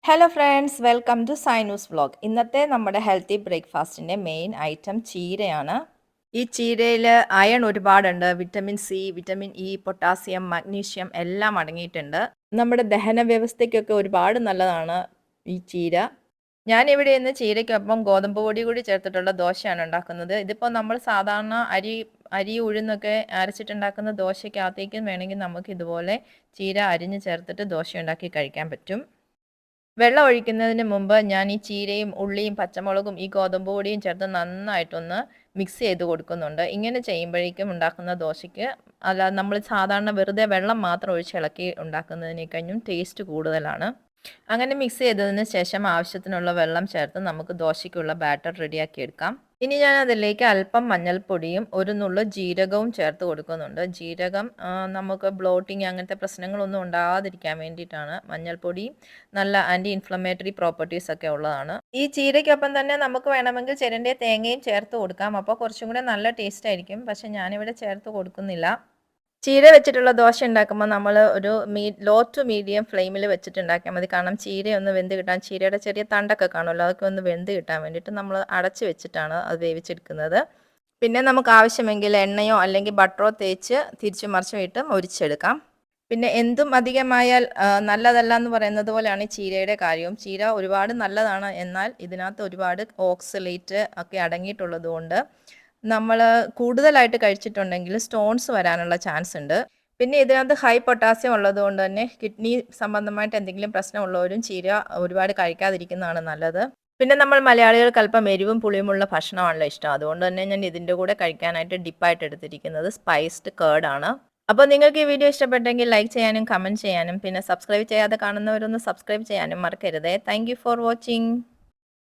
Hello friends, welcome to Sainu's vlog. ഇന്നത്തെ നമ്മുടെ healthy ബ്രേക്ക്ഫാസ്റ്റിൻ്റെ മെയിൻ ഐറ്റം ചീരയാണ്. ഈ ചീരയിൽ അയൺ ഒരുപാടുണ്ട്. Vitamin C, vitamin E, potassium, magnesium എല്ലാം അടങ്ങിയിട്ടുണ്ട്. നമ്മുടെ ദഹന വ്യവസ്ഥയ്ക്കൊക്കെ ഒരുപാട് നല്ലതാണ് ഈ ചീര. ഞാനിവിടെ ഇന്ന് ചീരയ്ക്കൊപ്പം ഗോതമ്പ് പൊടി കൂടി ചേർത്തിട്ടുള്ള ദോശയാണ് ഉണ്ടാക്കുന്നത്. ഇതിപ്പോൾ നമ്മൾ സാധാരണ അരി ഉഴുന്നൊക്കെ അരച്ചിട്ടുണ്ടാക്കുന്ന ദോശയ്ക്കകത്തേക്കും വേണമെങ്കിൽ നമുക്ക് ഇതുപോലെ ചീര അരിഞ്ഞ് ചേർത്തിട്ട് ദോശ ഉണ്ടാക്കി കഴിക്കാൻ പറ്റും. വെള്ളം ഒഴിക്കുന്നതിന് മുമ്പ് ഞാൻ ഈ ചീരയും ഉള്ളിയും പച്ചമുളകും ഈ ഗോതമ്പ് പൊടിയും ചേർത്ത് നന്നായിട്ടൊന്ന് മിക്സ് ചെയ്ത് കൊടുക്കുന്നുണ്ട്. ഇങ്ങനെ ചെയ്യുമ്പോഴേക്കും ഉണ്ടാക്കുന്ന ദോശയ്ക്ക് അല്ല നമ്മൾ സാധാരണ വെറുതെ വെള്ളം മാത്രം ഒഴിച്ച് ഇളക്കി ഉണ്ടാക്കുന്നതിനേക്കഴിഞ്ഞും ടേസ്റ്റ് കൂടുതലാണ്. അങ്ങനെ മിക്സ് ചെയ്തതിന് ശേഷം ആവശ്യത്തിനുള്ള വെള്ളം ചേർത്ത് നമുക്ക് ദോശയ്ക്കുള്ള ബാറ്റർ റെഡിയാക്കി എടുക്കാം. ഇനി ഞാൻ അതിലേക്ക് അല്പം മഞ്ഞൾപ്പൊടിയും ഒരു നുള്ളു ജീരകവും ചേർത്ത് കൊടുക്കുന്നുണ്ട്. ജീരകം നമുക്ക് ബ്ലോട്ടിങ് അങ്ങനത്തെ പ്രശ്നങ്ങളൊന്നും ഉണ്ടാകാതിരിക്കാൻ വേണ്ടിയിട്ടാണ്. മഞ്ഞൾപ്പൊടി നല്ല ആൻറ്റി ഇൻഫ്ലമേറ്ററി പ്രോപ്പർട്ടീസ് ഒക്കെ ഉള്ളതാണ്. ഈ ചീരയ്ക്കൊപ്പം തന്നെ നമുക്ക് വേണമെങ്കിൽ ചിരണ്ടിയ തേങ്ങയും ചേർത്ത് കൊടുക്കാം. അപ്പോൾ കുറച്ചും കൂടെ നല്ല ടേസ്റ്റ് ആയിരിക്കും. പക്ഷെ ഞാനിവിടെ ചേർത്ത് കൊടുക്കുന്നില്ല. ചീര വെച്ചിട്ടുള്ള ദോശ ഉണ്ടാക്കുമ്പോൾ നമ്മൾ ഒരു ലോ ടു മീഡിയം ഫ്ലെയിമിൽ വെച്ചിട്ട് ഉണ്ടാക്കിയാൽ മതി. കാരണം ചീരയൊന്ന് വെന്ത് കിട്ടാൻ, ചീരയുടെ ചെറിയ തണ്ടൊക്കെ കാണുമല്ലോ, അതൊക്കെ ഒന്ന് വെന്ത് കിട്ടാൻ വേണ്ടിയിട്ട് നമ്മൾ അടച്ച് വെച്ചിട്ടാണ് അത് വേവിച്ചെടുക്കുന്നത്. പിന്നെ നമുക്ക് ആവശ്യമെങ്കിൽ എണ്ണയോ അല്ലെങ്കിൽ ബട്ടറോ തേച്ച് തിരിച്ചു മറിച്ചും ഇട്ട് മൊരിച്ചെടുക്കാം. പിന്നെ എന്തും അധികമായാൽ നല്ലതല്ല എന്ന് പറയുന്നത് പോലെയാണ് ഈ ചീരയുടെ കാര്യവും. ചീര ഒരുപാട് നല്ലതാണ്, എന്നാൽ ഇതിനകത്ത് ഒരുപാട് ഓക്സലേറ്റ് ഒക്കെ അടങ്ങിയിട്ടുള്ളത് കൊണ്ട് നമ്മൾ കൂടുതലായിട്ട് കഴിച്ചിട്ടുണ്ടെങ്കിൽ സ്റ്റോൺസ് വരാനുള്ള ചാൻസ് ഉണ്ട്. പിന്നെ ഇതിനകത്ത് ഹൈ പൊട്ടാസ്യം ഉള്ളത് കൊണ്ട് തന്നെ കിഡ്നി സംബന്ധമായിട്ട് എന്തെങ്കിലും പ്രശ്നമുള്ളവരും ചീര ഒരുപാട് കഴിക്കാതിരിക്കുന്നതാണ് നല്ലത്. പിന്നെ നമ്മൾ മലയാളികൾക്ക് അല്പം എരിവും പുളിയുമുള്ള ഭക്ഷണമാണല്ലോ ഇഷ്ടം. അതുകൊണ്ട് തന്നെ ഞാൻ ഇതിൻ്റെ കൂടെ കഴിക്കാനായിട്ട് ഡിപ്പായിട്ട് എടുത്തിരിക്കുന്നത് സ്പൈസ്ഡ് കേർഡാണ്. അപ്പോൾ നിങ്ങൾക്ക് ഈ വീഡിയോ ഇഷ്ടപ്പെട്ടെങ്കിൽ ലൈക്ക് ചെയ്യാനും കമൻറ്റ് ചെയ്യാനും പിന്നെ സബ്സ്ക്രൈബ് ചെയ്യാതെ കാണുന്നവരൊന്ന് സബ്സ്ക്രൈബ് ചെയ്യാനും മറക്കരുതേ. Thank you for watching.